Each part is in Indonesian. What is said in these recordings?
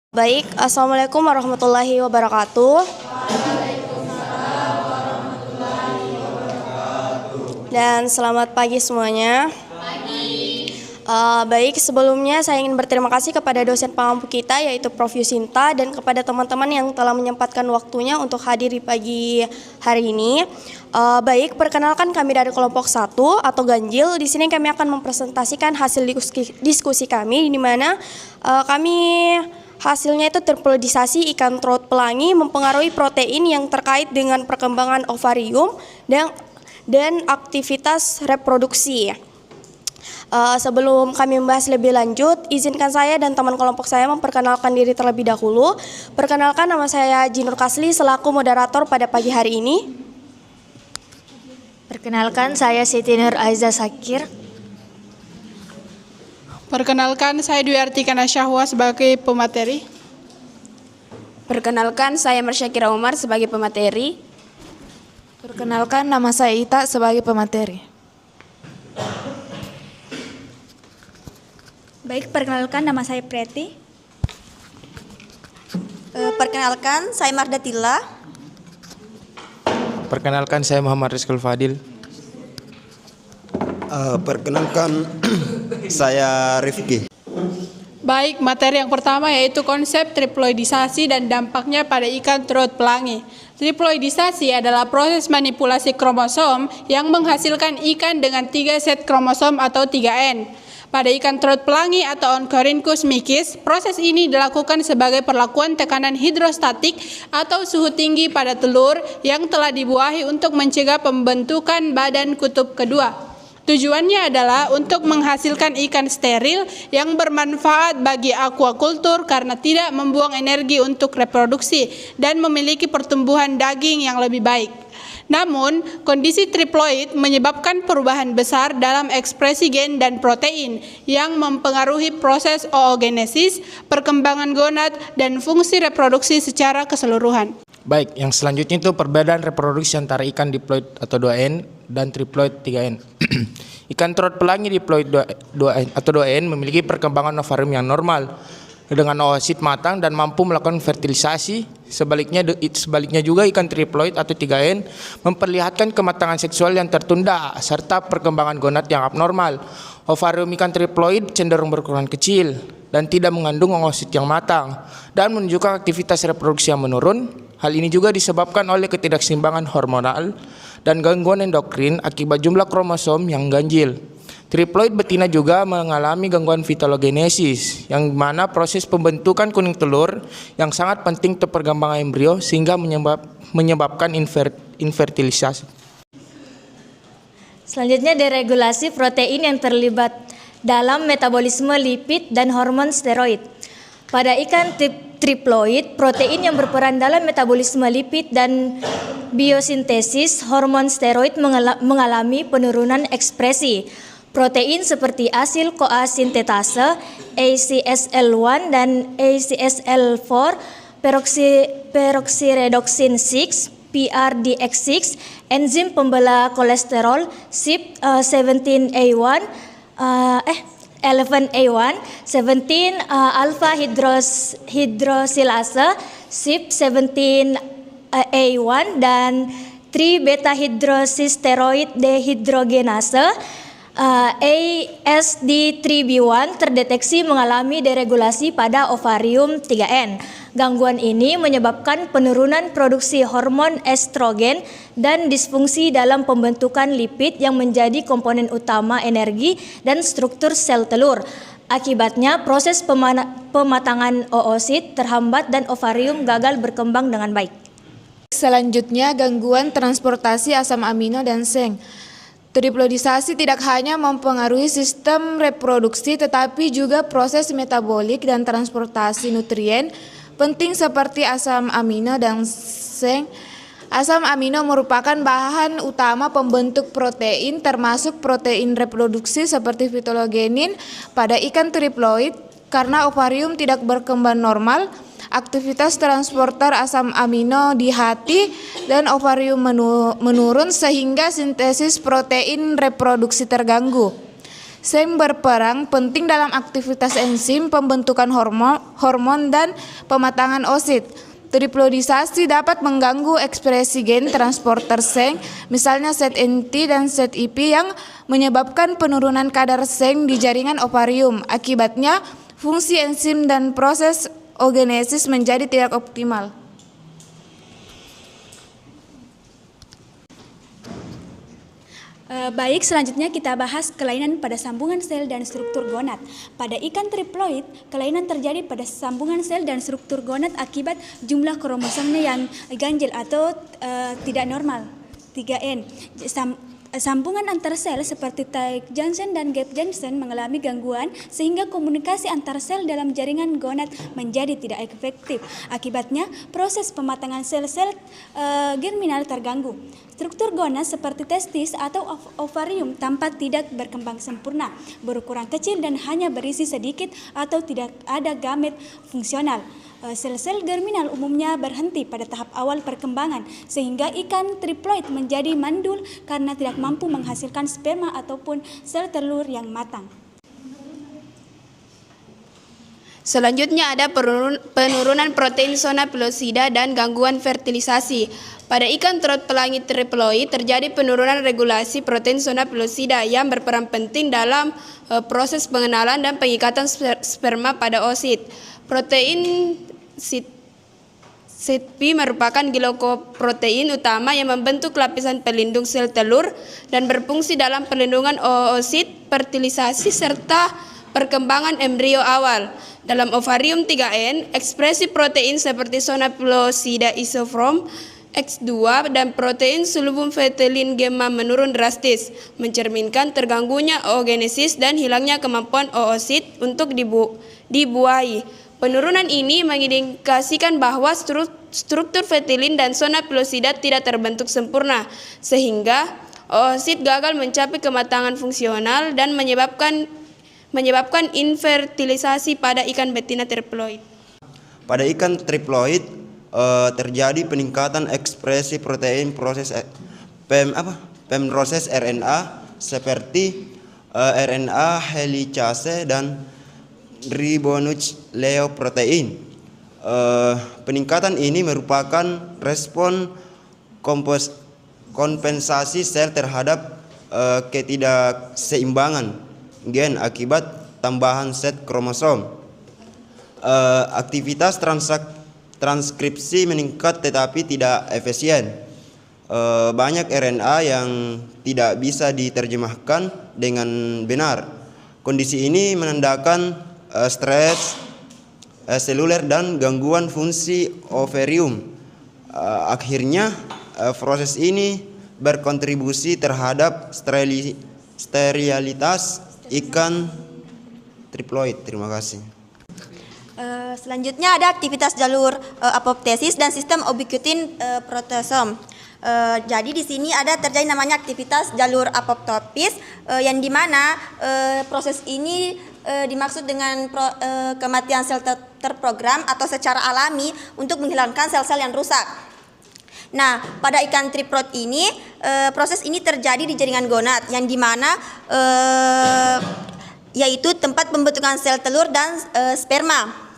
Baik, Assalamualaikum warahmatullahi wabarakatuh. Dan selamat pagi semuanya. Baik, sebelumnya saya ingin berterima kasih kepada dosen pengampu kita yaitu Prof. Yusinta dan kepada teman-teman yang telah menyempatkan waktunya untuk hadir di pagi hari ini. Baik, perkenalkan kami dari kelompok 1 atau Ganjil. Di sini kami akan mempresentasikan hasil diskusi kami di mana hasilnya itu triploidisasi ikan trot pelangi mempengaruhi protein yang terkait dengan perkembangan ovarium dan aktivitas reproduksi. Sebelum kami membahas lebih lanjut, izinkan saya dan teman kelompok saya memperkenalkan diri terlebih dahulu. Perkenalkan, nama saya Jinur Kasli selaku moderator pada pagi hari ini. Perkenalkan, saya Siti Nur Aiza Sakir. Perkenalkan, saya Dwi Artika Nasyahwa sebagai pemateri. Perkenalkan, saya Mersyakira Umar sebagai pemateri. Perkenalkan, nama saya Ita sebagai pemateri. Baik, perkenalkan nama saya Preti. Perkenalkan, saya Mardatila. Perkenalkan, saya Muhammad Rizkul Fadil. Perkenalkan, saya Rifki. Baik, materi yang pertama yaitu konsep triploidisasi dan dampaknya pada ikan trot pelangi. Triploidisasi adalah proses manipulasi kromosom yang menghasilkan ikan dengan 3 set kromosom atau 3N. Pada ikan trot pelangi atau Oncorhynchus micis, proses ini dilakukan sebagai perlakuan tekanan hidrostatik atau suhu tinggi pada telur yang telah dibuahi untuk mencegah pembentukan badan kutub kedua. Tujuannya adalah untuk menghasilkan ikan steril yang bermanfaat bagi aquakultur karena tidak membuang energi untuk reproduksi dan memiliki pertumbuhan daging yang lebih baik. Namun, kondisi triploid menyebabkan perubahan besar dalam ekspresi gen dan protein yang mempengaruhi proses oogenesis, perkembangan gonad, dan fungsi reproduksi secara keseluruhan. Baik, yang selanjutnya itu perbedaan reproduksi antara ikan diploid atau 2N dan triploid 3N. Ikan trot pelangi diploid 2N atau 2N memiliki perkembangan ovarium yang normal dengan oosit matang dan mampu melakukan fertilisasi. Sebaliknya juga ikan triploid atau 3N memperlihatkan kematangan seksual yang tertunda serta perkembangan gonad yang abnormal. Ovarium ikan triploid cenderung berukuran kecil dan tidak mengandung oosit yang matang dan menunjukkan aktivitas reproduksi yang menurun. Hal ini juga disebabkan oleh ketidakseimbangan hormonal dan gangguan endokrin akibat jumlah kromosom yang ganjil. Triploid betina juga mengalami gangguan vitalogenesis, yang mana proses pembentukan kuning telur yang sangat penting untuk perkembangan embrio sehingga menyebabkan infertilisasi. Selanjutnya, deregulasi protein yang terlibat dalam metabolisme lipid dan hormon steroid. Pada ikan triploid, protein yang berperan dalam metabolisme lipid dan biosintesis hormon steroid mengalami penurunan ekspresi. Protein seperti asil koa-sintetase, ACSL1 dan ACSL4, peroxiredoxin 6, PRDX6, enzim pembelah kolesterol, CYP17A1, 11A1, 17 alpha hidrosilase, CYP17A1 dan 3 beta hidroksisteroid dehidrogenase, ASD3B1 terdeteksi mengalami deregulasi pada ovarium 3N. Gangguan ini menyebabkan penurunan produksi hormon estrogen dan disfungsi dalam pembentukan lipid yang menjadi komponen utama energi dan struktur sel telur. Akibatnya, proses pematangan oosit terhambat dan ovarium gagal berkembang dengan baik. Selanjutnya, gangguan transportasi asam amino dan seng. Triploidisasi tidak hanya mempengaruhi sistem reproduksi tetapi juga proses metabolik dan transportasi nutrien penting seperti asam amino dan seng. Asam amino merupakan bahan utama pembentuk protein termasuk protein reproduksi seperti fitologenin pada ikan triploid. Karena ovarium tidak berkembang normal, aktivitas transporter asam amino di hati dan ovarium menurun sehingga sintesis protein reproduksi terganggu. Seng berperan penting dalam aktivitas enzim, pembentukan hormon dan pematangan oosit. Triploidisasi dapat mengganggu ekspresi gen transporter seng, misalnya ZNT dan ZIP yang menyebabkan penurunan kadar seng di jaringan ovarium. Akibatnya, fungsi enzim dan proses oogenesis menjadi tidak optimal. Baik, selanjutnya kita bahas kelainan pada sambungan sel dan struktur gonad. Pada ikan triploid, kelainan terjadi pada sambungan sel dan struktur gonad akibat jumlah kromosomnya yang ganjil atau tidak normal, 3N. Sambungan antar sel seperti tight junction dan gap junction mengalami gangguan sehingga komunikasi antar sel dalam jaringan gonad menjadi tidak efektif. Akibatnya, proses pematangan sel-sel germinal terganggu. Struktur gonad seperti testis atau ovarium tampak tidak berkembang sempurna, berukuran kecil dan hanya berisi sedikit atau tidak ada gamet fungsional. Sel-sel germinal umumnya berhenti pada tahap awal perkembangan, sehingga ikan triploid menjadi mandul karena tidak mampu menghasilkan sperma ataupun sel telur yang matang. Selanjutnya ada penurunan protein zona pelosida dan gangguan fertilisasi. Pada ikan trot pelangi triploid terjadi penurunan regulasi protein zona pelosida yang berperan penting dalam proses pengenalan dan pengikatan sperma pada oosit. Protein ZP merupakan glycoprotein utama yang membentuk lapisan pelindung sel telur dan berfungsi dalam perlindungan oosit, fertilisasi, serta perkembangan embrio awal. Dalam ovarium 3N, ekspresi protein seperti zona pelosida isoform X2 dan protein sulfum fetilin gamma menurun drastis, mencerminkan terganggunya oogenesis dan hilangnya kemampuan oosit untuk dibuahi. Penurunan ini mengindikasikan bahwa struktur fetilin dan zona pelosida tidak terbentuk sempurna, sehingga oosit gagal mencapai kematangan fungsional dan menyebabkan infertilisasi pada ikan betina triploid. Pada ikan triploid terjadi peningkatan ekspresi protein proses proses RNA seperti RNA helicase dan ribonucleoprotein. Peningkatan ini merupakan respon kompensasi sel terhadap ketidakseimbangan gen akibat tambahan set kromosom. Aktivitas transkripsi meningkat tetapi tidak efisien. Banyak RNA yang tidak bisa diterjemahkan dengan benar. Kondisi ini menandakan stres seluler dan gangguan fungsi ovarium. Akhirnya proses ini berkontribusi terhadap sterilitas ikan triploid. Terima kasih. Selanjutnya ada aktivitas jalur apoptosis dan sistem ubiquitin proteasom. Jadi di sini ada terjadi namanya aktivitas jalur apoptopis yang dimana proses ini dimaksud dengan kematian sel terprogram atau secara alami untuk menghilangkan sel-sel yang rusak. Nah, pada ikan triploid ini proses ini terjadi di jaringan gonad yang dimana yaitu tempat pembentukan sel telur dan sperma.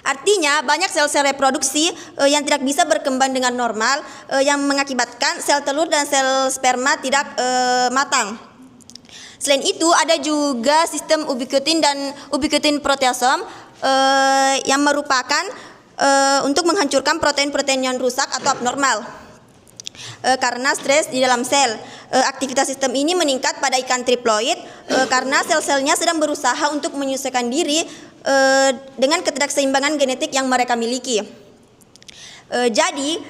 Artinya banyak sel-sel reproduksi yang tidak bisa berkembang dengan normal yang mengakibatkan sel telur dan sel sperma tidak matang. Selain itu ada juga sistem ubiquitin dan ubiquitin proteasom yang merupakan untuk menghancurkan protein-protein yang rusak atau abnormal karena stres di dalam sel. Aktivitas sistem ini meningkat pada ikan triploid karena sel-selnya sedang berusaha untuk menyesuaikan diri dengan ketidakseimbangan genetik yang mereka miliki. Jadi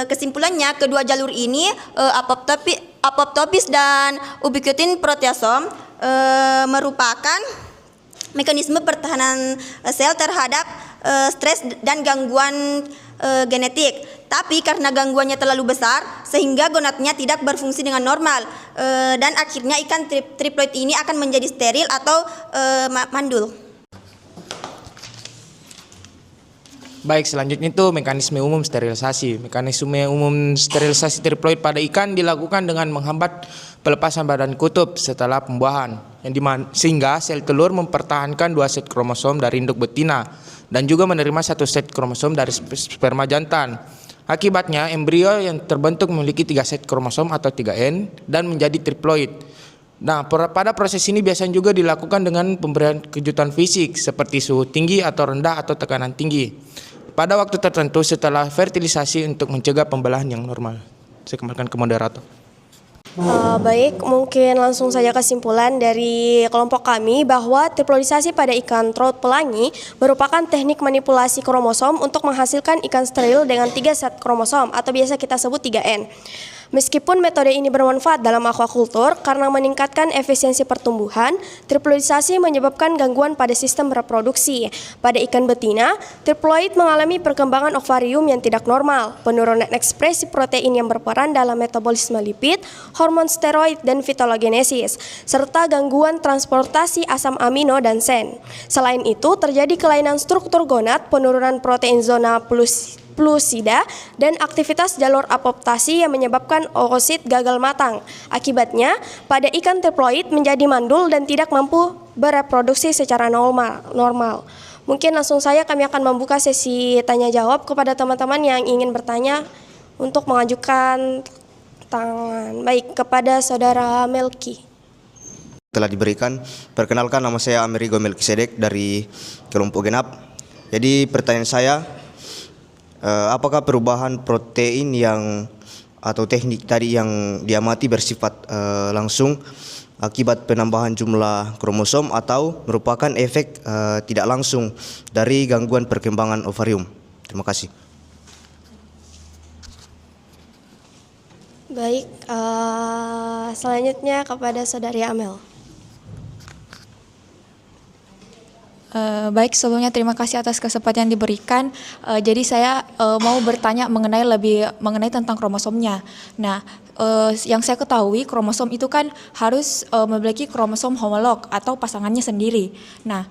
kesimpulannya kedua jalur ini apoptopis dan ubiquitin proteasom merupakan mekanisme pertahanan sel terhadap stres dan gangguan genetik. Tapi karena gangguannya terlalu besar sehingga gonadnya tidak berfungsi dengan normal dan akhirnya ikan triploid ini akan menjadi steril atau mandul. Baik, selanjutnya itu mekanisme umum sterilisasi. Mekanisme umum sterilisasi triploid pada ikan dilakukan dengan menghambat pelepasan badan kutub setelah pembuahan. sehingga sel telur mempertahankan 2 set kromosom dari induk betina dan juga menerima 1 set kromosom dari sperma jantan. Akibatnya, embrio yang terbentuk memiliki 3 set kromosom atau 3N dan menjadi triploid. Nah, pada proses ini biasanya juga dilakukan dengan pemberian kejutan fisik seperti suhu tinggi atau rendah atau tekanan tinggi pada waktu tertentu setelah fertilisasi untuk mencegah pembelahan yang normal. Saya kembalikan ke moderator. Baik, mungkin langsung saja kesimpulan dari kelompok kami bahwa triploidisasi pada ikan trout pelangi merupakan teknik manipulasi kromosom untuk menghasilkan ikan steril dengan 3 set kromosom atau biasa kita sebut 3N. Meskipun metode ini bermanfaat dalam aquaculture karena meningkatkan efisiensi pertumbuhan, triploidisasi menyebabkan gangguan pada sistem reproduksi. Pada ikan betina, triploid mengalami perkembangan ovarium yang tidak normal, penurunan ekspresi protein yang berperan dalam metabolisme lipid, hormon steroid dan fitologenesis, serta gangguan transportasi asam amino dan sen. Selain itu, terjadi kelainan struktur gonad, penurunan protein zona plusida, dan aktivitas jalur apoptasi yang menyebabkan oosit gagal matang. Akibatnya, pada ikan triploid menjadi mandul dan tidak mampu bereproduksi secara normal. Mungkin langsung saja kami akan membuka sesi tanya jawab kepada teman-teman yang ingin bertanya untuk mengajukan tangan. Baik, kepada saudara Melki. Telah diberikan. Perkenalkan, nama saya Amerigo Melkisedek dari kelompok genap. Jadi pertanyaan saya, apakah perubahan protein atau teknik tadi yang diamati bersifat langsung akibat penambahan jumlah kromosom atau merupakan efek tidak langsung dari gangguan perkembangan ovarium? Terima kasih. Baik, selanjutnya kepada saudari Amel. Baik, sebelumnya terima kasih atas kesempatan yang diberikan. Jadi saya mau bertanya mengenai tentang kromosomnya. Nah, yang saya ketahui kromosom itu kan harus memiliki kromosom homolog atau pasangannya sendiri. Nah,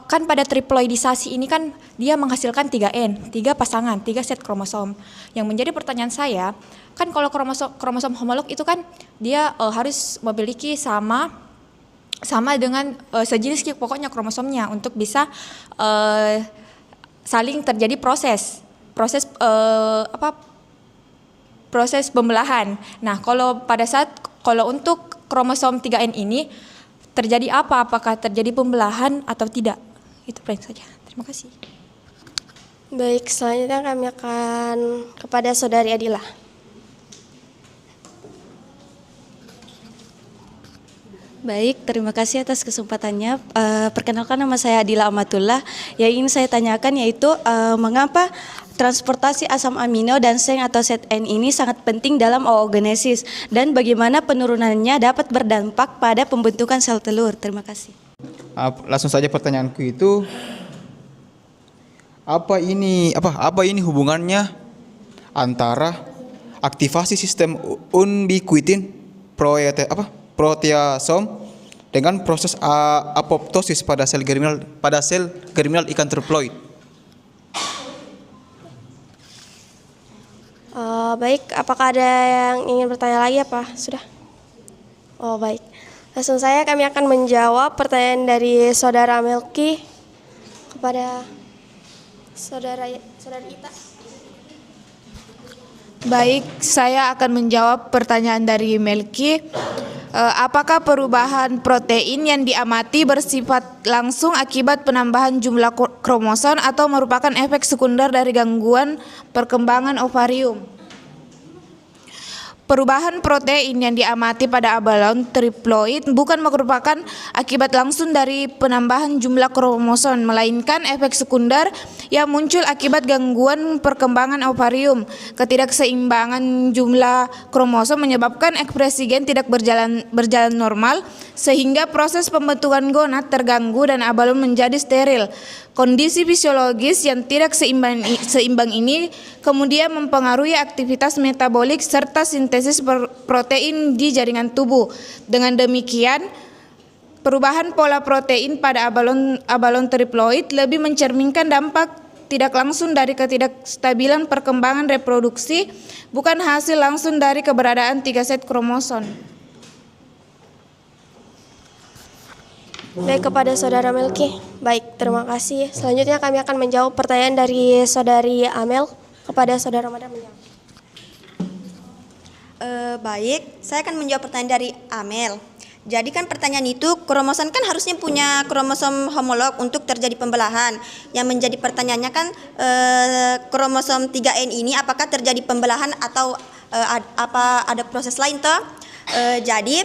kan pada triploidisasi ini kan dia menghasilkan 3N, 3 pasangan, 3 set kromosom. Yang menjadi pertanyaan saya, kan kalau kromosom homolog itu kan dia harus memiliki sama dengan sejenis pokoknya kromosomnya untuk bisa saling terjadi proses pembelahan. Nah, kalau untuk kromosom 3N ini terjadi apa? Apakah terjadi pembelahan atau tidak? Itu poin saja. Terima kasih. Baik, selanjutnya kami akan kepada saudari Adila. Baik, terima kasih atas kesempatannya. Perkenalkan, nama saya Adila Amatullah. Yang ingin saya tanyakan yaitu mengapa transportasi asam amino dan seng atau set N ini sangat penting dalam oogenesis dan bagaimana penurunannya dapat berdampak pada pembentukan sel telur. Terima kasih. Langsung saja pertanyaanku itu, apa ini hubungannya antara aktivasi sistem unbiquitin proteasom dengan proses apoptosis pada sel germinal ikan triploid? Baik, apakah ada yang ingin bertanya lagi apa? Sudah? Oh, baik. Langsung saya kami akan menjawab pertanyaan dari saudara Melki kepada saudara Ita. Baik, saya akan menjawab pertanyaan dari Melki. Apakah perubahan protein yang diamati bersifat langsung akibat penambahan jumlah kromosom atau merupakan efek sekunder dari gangguan perkembangan ovarium? Perubahan protein yang diamati pada abalon triploid bukan merupakan akibat langsung dari penambahan jumlah kromosom, melainkan efek sekunder yang muncul akibat gangguan perkembangan ovarium. Ketidakseimbangan jumlah kromosom menyebabkan ekspresi gen tidak berjalan normal, sehingga proses pembentukan gonad terganggu dan abalon menjadi steril. Kondisi fisiologis yang tidak seimbang ini kemudian mempengaruhi aktivitas metabolik serta sintesis protein di jaringan tubuh. Dengan demikian, perubahan pola protein pada abalon triploid lebih mencerminkan dampak tidak langsung dari ketidakstabilan perkembangan reproduksi, bukan hasil langsung dari keberadaan 3 set kromosom. Baik, kepada Saudara Melki. Baik, terima kasih. Selanjutnya kami akan menjawab pertanyaan dari Saudari Amel. Kepada Saudara Madam menjawab. Baik, saya akan menjawab pertanyaan dari Amel. Jadi kan pertanyaan itu, kromosom kan harusnya punya kromosom homolog untuk terjadi pembelahan. Yang menjadi pertanyaannya kan kromosom 3N ini apakah terjadi pembelahan atau apa ada proses lain toh? Jadi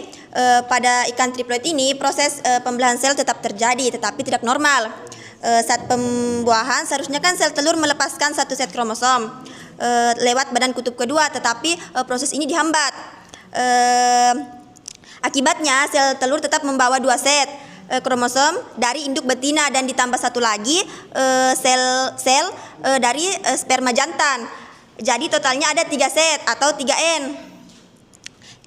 pada ikan triploid ini proses pembelahan sel tetap terjadi tetapi tidak normal. Saat pembuahan seharusnya kan sel telur melepaskan satu set kromosom lewat badan kutub kedua, tetapi proses ini dihambat. Akibatnya sel telur tetap membawa 2 set kromosom dari induk betina dan ditambah satu lagi sel dari sperma jantan. Jadi totalnya ada 3 set atau 3N.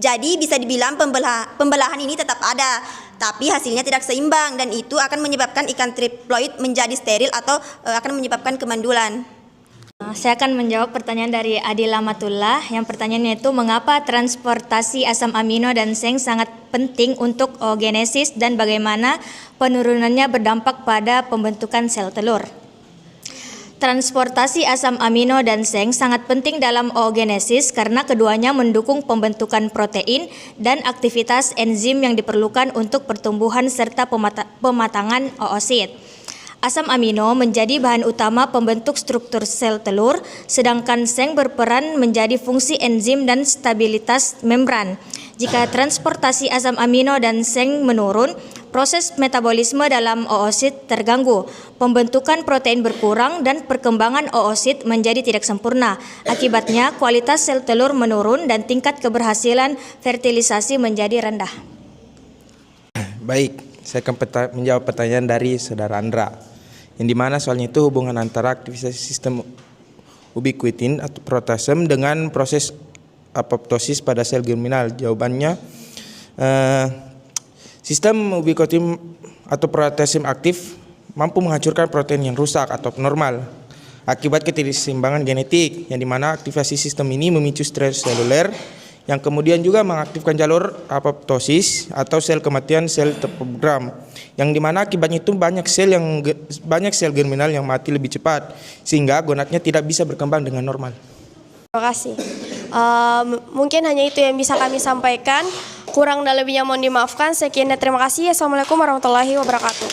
Jadi bisa dibilang pembelahan ini tetap ada, tapi hasilnya tidak seimbang dan itu akan menyebabkan ikan triploid menjadi steril atau akan menyebabkan kemandulan. Saya akan menjawab pertanyaan dari Adil Amatullah. Yang pertanyaannya itu, mengapa transportasi asam amino dan seng sangat penting untuk oogenesis dan bagaimana penurunannya berdampak pada pembentukan sel telur? Transportasi asam amino dan seng sangat penting dalam oogenesis karena keduanya mendukung pembentukan protein dan aktivitas enzim yang diperlukan untuk pertumbuhan serta pematangan oosit. Asam amino menjadi bahan utama pembentuk struktur sel telur, sedangkan seng berperan menjadi fungsi enzim dan stabilitas membran. Jika transportasi asam amino dan seng menurun, proses metabolisme dalam oosit terganggu, pembentukan protein berkurang, dan perkembangan oosit menjadi tidak sempurna. Akibatnya, kualitas sel telur menurun dan tingkat keberhasilan fertilisasi menjadi rendah. Baik, saya akan menjawab pertanyaan dari Saudara Andra. Yang dimana soalnya itu hubungan antara aktivitas sistem ubiquitin atau proteasem dengan proses apoptosis pada sel germinal. Jawabannya, sistem ubiquitin atau proteasem aktif mampu menghancurkan protein yang rusak atau abnormal akibat ketidakseimbangan genetik, yang dimana aktivasi sistem ini memicu stres seluler yang kemudian juga mengaktifkan jalur apoptosis atau sel kematian sel terprogram, yang dimana akibatnya itu banyak sel germinal yang mati lebih cepat sehingga gonadnya tidak bisa berkembang dengan normal. Terima kasih. Mungkin hanya itu yang bisa kami sampaikan. Kurang dan lebihnya mohon dimaafkan. Sekian dan terima kasih. Assalamualaikum warahmatullahi wabarakatuh.